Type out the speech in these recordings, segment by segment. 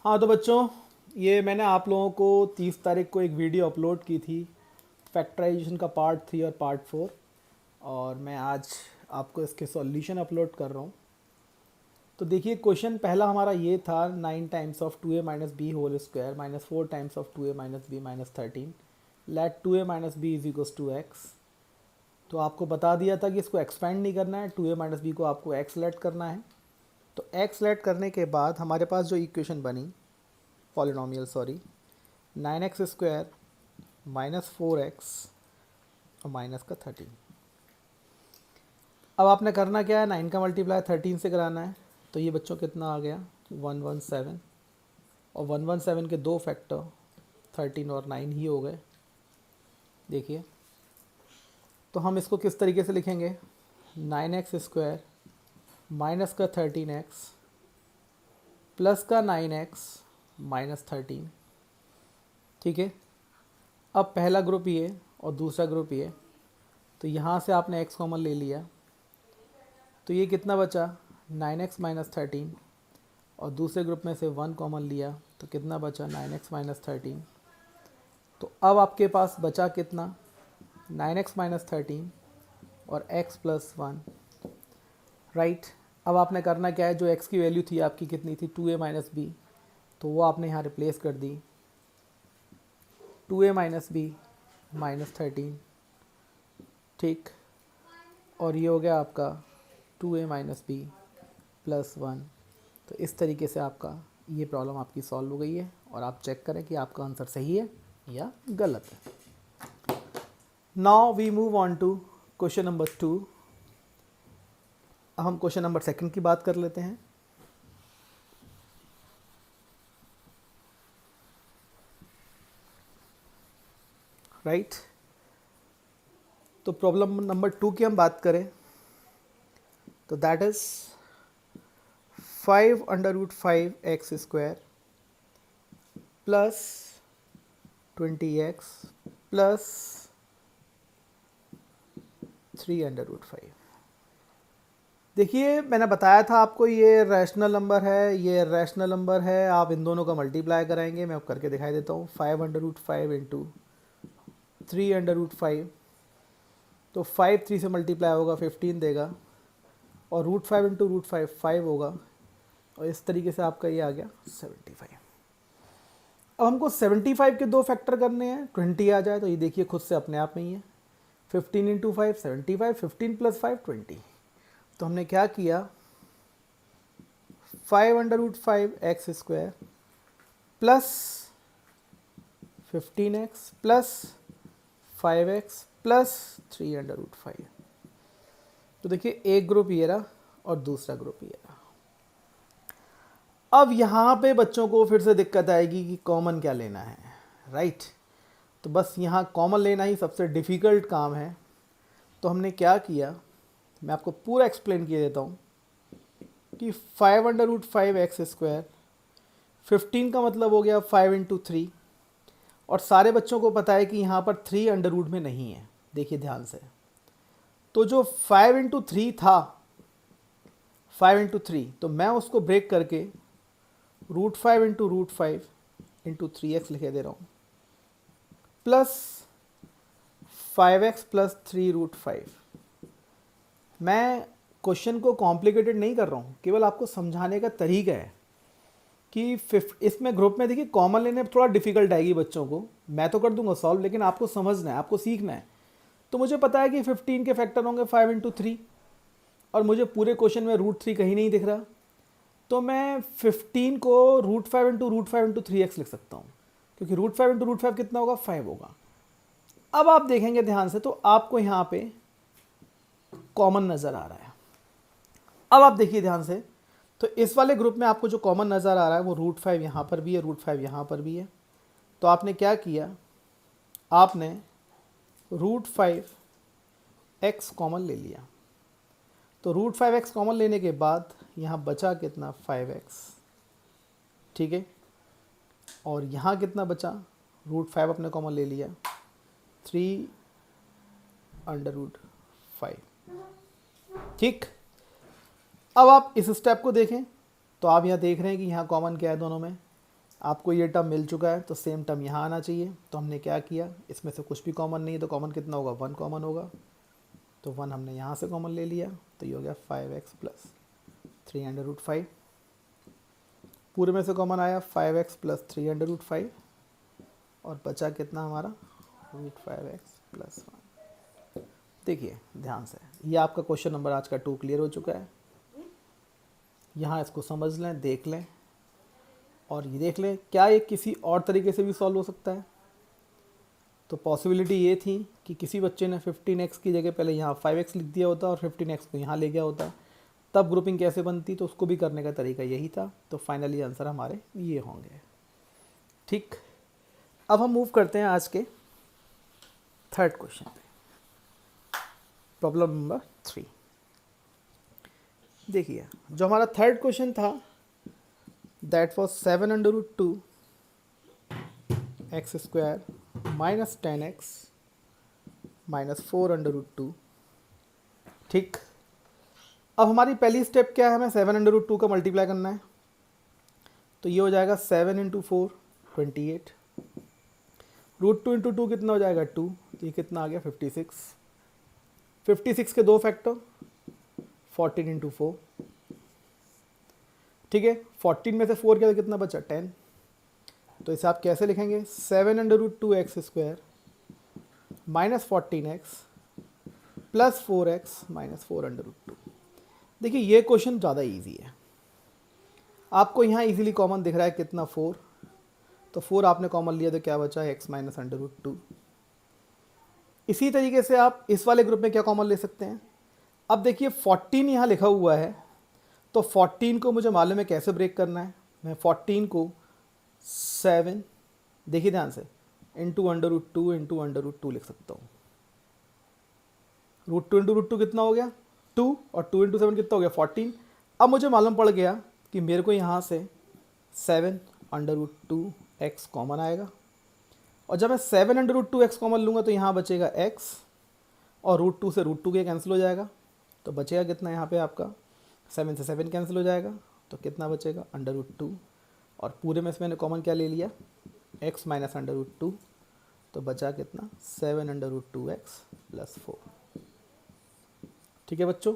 हाँ तो बच्चों, ये मैंने आप लोगों को 30 तारीख को एक वीडियो अपलोड की थी, फैक्टराइजेशन का पार्ट 3 और पार्ट 4। और मैं आज आपको इसके सॉल्यूशन अपलोड कर रहा हूँ। तो देखिए, क्वेश्चन पहला हमारा ये था, 9 times of 2a minus B whole square minus 4 times of 2a minus B minus 13 let 2a minus B is equals to X. तो आपको बता दिया था कि इसको एक्सपेंड नहीं करना है, 2a माइनस बी को आपको एक्स लेट करना है। तो एक्स लेट करने के बाद हमारे पास जो इक्वेशन बनी, polynomial sorry, 9x² minus 4x और माइनस का 13। अब आपने करना क्या है, 9 का मल्टीप्लाई 13 से कराना है। तो ये बच्चों कितना आ गया, 117। और 117 के दो फैक्टर 13 और 9 ही हो गए। देखिए, तो हम इसको किस तरीके से लिखेंगे, 9x² माइनस का 13x प्लस का 9x माइनस 13। ठीक है। अब पहला ग्रुप ये और दूसरा ग्रुप ये, तो यहाँ से आपने x कॉमन ले लिया, तो ये कितना बचा, 9x माइनस 13। और दूसरे ग्रुप में से 1 कॉमन लिया तो कितना बचा, 9x माइनस 13। तो अब आपके पास बचा कितना, 9x माइनस 13 और x प्लस 1। राइट। अब आपने करना क्या है, जो x की वैल्यू थी आपकी कितनी थी, 2a माइनस बी, तो वो आपने यहाँ रिप्लेस कर दी, 2a माइनस बी माइनस 13। ठीक। और ये हो गया आपका 2a माइनस बी प्लस 1। तो इस तरीके से आपका ये प्रॉब्लम आपकी सॉल्व हो गई है। और आप चेक करें कि आपका आंसर सही है या गलत है। Now we move on to question number 2। हम क्वेश्चन नंबर 2 की बात कर लेते हैं। राइट। तो प्रॉब्लम नंबर 2 की हम बात करें तो that is 5 under root 5x² plus 20x plus 3 under root 5। देखिए, मैंने बताया था आपको ये रैशनल नंबर है, ये रैशनल नंबर है। आप इन दोनों का मल्टीप्लाई कराएंगे, मैं करके दिखाई देता हूँ। 5 under root 5 into 3 under root 5, तो 5 3 से मल्टीप्लाई होगा 15 देगा, और रूट 5 इंटू रूट 5 5 होगा। और इस तरीके से आपका ये आ गया 75। अब हमको 75 के दो फैक्टर करने हैं, 20 आ जाए तो ये देखिए खुद से अपने आप में ही है। 15 इंटू 5 75, 15 प्लस 5 20। तो हमने क्या किया, 5 under root 5x² plus 15x plus 5x plus 3 under root 5। तो देखिए, एक ग्रुप ये रहा और दूसरा ग्रुप ये रहा। अब यहाँ पे बच्चों को फिर से दिक्कत आएगी कि कॉमन क्या लेना है। राइट। तो बस यहाँ कॉमन लेना ही सबसे डिफ़िकल्ट काम है। तो हमने क्या किया, मैं आपको पूरा एक्सप्लेन किए देता हूँ कि 5 अंडर रूट 5x², 15 का मतलब हो गया 5 इंटू 3। और सारे बच्चों को पता है कि यहाँ पर 3 अंडर रूट में नहीं है। देखिए ध्यान से, तो जो 5 इंटू 3 था, 5 इंटू 3, तो मैं उसको ब्रेक करके root 5 into root 5 into 3x लिखे दे रहा हूँ, प्लस 5x प्लस 3 रूट 5। मैं क्वेश्चन को कॉम्प्लिकेटेड नहीं कर रहा हूँ, केवल आपको समझाने का तरीका है कि इसमें ग्रुप में देखिए कॉमन लेने थोड़ा डिफिकल्ट आएगी बच्चों को। मैं तो कर दूंगा सॉल्व, लेकिन आपको समझना है, आपको सीखना है। तो मुझे पता है कि 15 के फैक्टर होंगे 5 इंटू 3, और मुझे पूरे क्वेश्चन में रूट 3 कहीं नहीं दिख रहा। तो मैं 15 को रूट 5 इंटू 3x लिख सकता हूँ, क्योंकि रूट 5 इंटू रूट 5 कितना होगा, 5 होगा। अब आप देखेंगे ध्यान से, तो आपको यहाँ पे कॉमन नज़र आ रहा है। अब आप देखिए ध्यान से, तो इस वाले ग्रुप में आपको जो कॉमन नज़र आ रहा है वो रूट 5 यहाँ पर भी है, रूट 5 यहाँ पर भी है। तो आपने क्या किया, आपने रूट 5x कॉमन ले लिया। तो रूट 5x कॉमन लेने के बाद यहाँ बचा कितना, 5x। ठीक है। और यहाँ कितना बचा, रूट 5 अपने कॉमन ले लिया, 3 अंडर रूट 5। ठीक। अब आप इस स्टेप को देखें, तो आप यहाँ देख रहे हैं कि यहाँ कॉमन क्या है दोनों में, आपको ये टर्म मिल चुका है तो सेम टर्म यहाँ आना चाहिए। तो हमने क्या किया, इसमें से कुछ भी कॉमन नहीं है तो कॉमन कितना होगा, 1 कॉमन होगा, तो 1 हमने यहाँ से कॉमन ले लिया, तो ये हो गया 5x प्लस 3√5। पूरे में से कॉमन आया 5x प्लस 3√5 और बचा कितना हमारा √5x प्लस 1। देखिए ध्यान से, ये आपका क्वेश्चन नंबर आज का 2 क्लियर हो चुका है। यहाँ इसको समझ लें, देख लें और ये देख लें क्या ये किसी और तरीके से भी सॉल्व हो सकता है। तो पॉसिबिलिटी ये थी कि किसी बच्चे ने 15x की जगह पहले यहाँ 5x लिख दिया होता और 15x को यहाँ ले गया होता, तब ग्रुपिंग कैसे बनती, तो उसको भी करने का तरीका यही था। तो फाइनली आंसर हमारे ये होंगे। ठीक, अब हम मूव करते हैं आज के थर्ड क्वेश्चन पे, प्रॉब्लम नंबर 3। देखिए जो हमारा थर्ड क्वेश्चन था that was 7√2 x square minus 10x minus 4√2। ठीक, अब हमारी पहली स्टेप क्या है, हमें 7√2 का मल्टीप्लाई करना है। तो ये हो जाएगा 7 × 4 28, √2 × 2 कितना हो जाएगा 2, तो ये कितना आ गया 56। 56 के 2 फैक्टर 14 × 4। ठीक है, 14 में से 4 क्या, कितना बचा 10। तो इसे आप कैसे लिखेंगे, 7√2 x square minus 14x plus 4x minus 4√2। देखिए ये क्वेश्चन ज़्यादा इजी है, आपको यहाँ इजीली कॉमन दिख रहा है कितना 4, तो 4 आपने कॉमन लिया तो क्या बचा x माइनस √2। इसी तरीके से आप इस वाले ग्रुप में क्या कॉमन ले सकते हैं। अब देखिए 14 यहाँ लिखा हुआ है, तो 14 को मुझे मालूम है कैसे ब्रेक करना है। मैं 14 को 7, देखिए ध्यान से, इंटू √2 लिख सकता हूँ। √2 कितना हो गया 2, और 2 × 7 कितना हो गया 14। अब मुझे मालूम पड़ गया कि मेरे को यहाँ से 7√2x कॉमन आएगा, और जब मैं 7√2x कॉमन लूँगा तो यहाँ बचेगा x, और √2 से √2 के कैंसिल हो जाएगा, तो बचेगा कितना यहाँ पे आपका 7 से 7 कैंसिल हो जाएगा, तो कितना बचेगा √2, और पूरे में से मैंने कॉमन क्या ले लिया x माइनस √2, तो बचा कितना 7√2x प्लस 4। ठीक है बच्चों,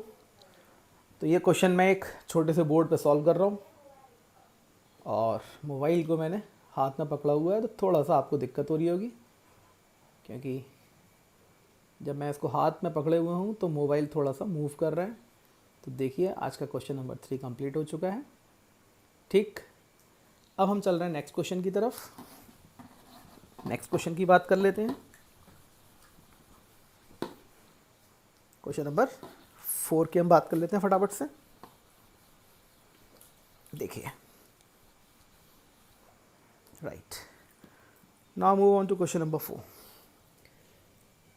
तो ये क्वेश्चन मैं एक छोटे से बोर्ड पे सॉल्व कर रहा हूँ, और मोबाइल को मैंने हाथ में पकड़ा हुआ है, तो थोड़ा सा आपको दिक्कत हो रही होगी, क्योंकि जब मैं इसको हाथ में पकड़े हुए हूँ तो मोबाइल थोड़ा सा मूव कर रहा है। तो देखिए आज का क्वेश्चन नंबर 3 कंप्लीट हो चुका है। ठीक, अब हम चल रहे हैं नेक्स्ट क्वेश्चन की तरफ। नेक्स्ट क्वेश्चन की बात कर लेते हैं। क्वेश्चन नंबर 4 की हम बात कर लेते हैं फटाफट से। देखिए right, now move on to question number 4।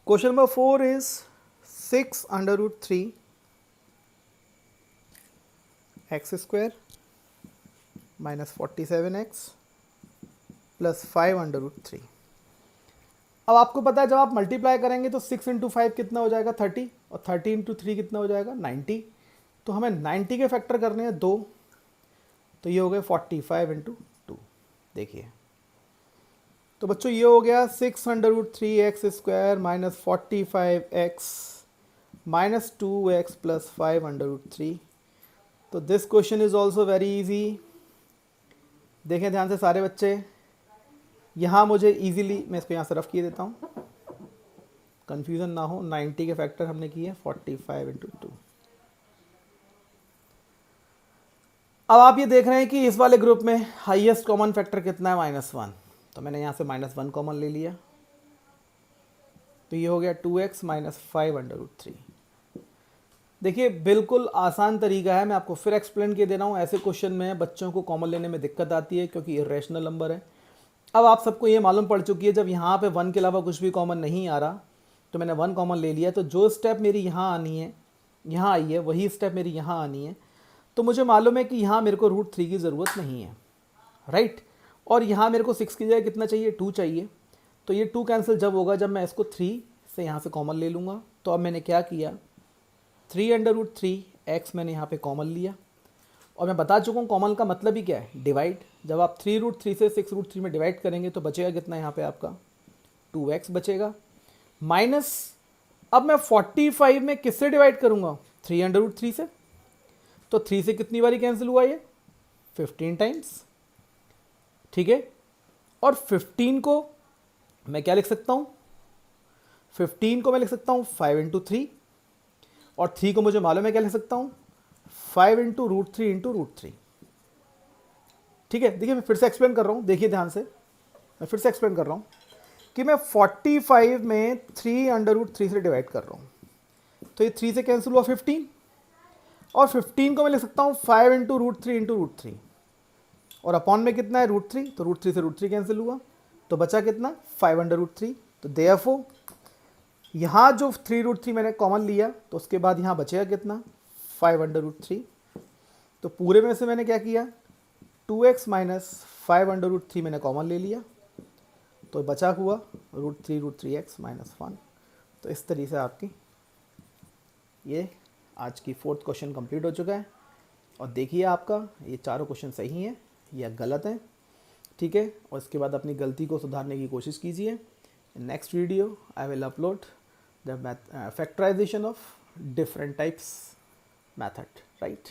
Question number 4 is 6√3 x square minus 47x plus 5√3। अब आपको पता है जब आप मल्टीप्लाई करेंगे तो 6 × 5 कितना हो जाएगा 30, और 30 × 3 कितना हो जाएगा 90। तो हमें 90 के फैक्टर करने हैं 2, तो ये हो गए 45 × 2। देखिए तो बच्चों ये हो गया 6√3x square minus 45x minus 2x plus 5√3। तो this question is also very easy. देखें ध्यान से सारे बच्चे, यहाँ मुझे इजीली, मैं इसको यहाँ से रफ किए देता हूँ, कन्फ्यूज़न ना हो। 90 के फैक्टर हमने किए 45 × 2। अब आप ये देख रहे हैं कि इस वाले ग्रुप में हाईएस्ट कॉमन फैक्टर कितना है -1, तो मैंने यहाँ से -1 कॉमन ले लिया, तो ये हो गया 2x माइनस 5√3। देखिए बिल्कुल आसान तरीका है, मैं आपको फिर एक्सप्लेन किए दे रहा हूँ। ऐसे क्वेश्चन में बच्चों को कॉमन लेने में दिक्कत आती है क्योंकि इरेशनल नंबर है। अब आप सबको ये मालूम पड़ चुकी है, जब यहाँ पे 1 के अलावा कुछ भी कॉमन नहीं आ रहा तो मैंने 1 कॉमन ले लिया, तो जो स्टेप मेरी यहाँ आनी है, यहाँ आई है, वही स्टेप मेरी यहाँ आनी है। तो मुझे मालूम है कि यहाँ मेरे को √3 की ज़रूरत नहीं है, राइट। और यहाँ मेरे को 6 की जगह कितना चाहिए 2 चाहिए, तो ये 2 कैंसिल जब होगा जब मैं इसको 3 से यहाँ से कॉमन ले लूँगा। तो अब मैंने क्या किया, 3√3x मैंने यहाँ पे कॉमन लिया, और मैं बता चुका हूँ कॉमन का मतलब ही क्या है, डिवाइड। जब आप 3√3 से 6√3 में डिवाइड करेंगे तो बचेगा कितना यहाँ पे आपका 2x बचेगा, माइनस अब मैं 45 में किससे डिवाइड करूँगा, 3√3 से। तो 3 से कितनी बारी कैंसिल हुआ ये, 15 टाइम्स, ठीक है। और 15 को मैं क्या लिख सकता हूँ, 15 को मैं लिख सकता हूँ 5 × 3, और 3 को मुझे मालूम है क्या लिख सकता हूँ, 5 × √3 × √3, ठीक है। देखिए मैं फिर से एक्सप्लेन कर रहा हूँ, देखिए ध्यान से, मैं फिर से एक्सप्लेन कर रहा हूँ कि मैं 45 में 3√3 से डिवाइड कर रहा हूँ, तो ये 3 से कैंसिल हुआ 15, और 15 को मैं लिख सकता हूँ 5 × √3 × √3, और अपॉन में कितना है √3, तो √3 से √3 कैंसिल हुआ, तो बचा कितना 5/√3। तो देयरफॉर यहाँ जो 3√3 मैंने कॉमन लिया, तो उसके बाद यहाँ बचेगा कितना 5/√3। तो पूरे में से मैंने क्या किया, 2x - 5/√3 मैंने कॉमन ले लिया, तो बचा हुआ √3√3x - 1। तो इस तरीके से आपकी ये आज की 4th क्वेश्चन कंप्लीट हो चुका है। और देखिए आपका ये चारों क्वेश्चन सही हैं या गलत हैं, ठीक है। और इसके बाद अपनी गलती को सुधारने की कोशिश कीजिए। Next video I will upload the factorization of different types method, right.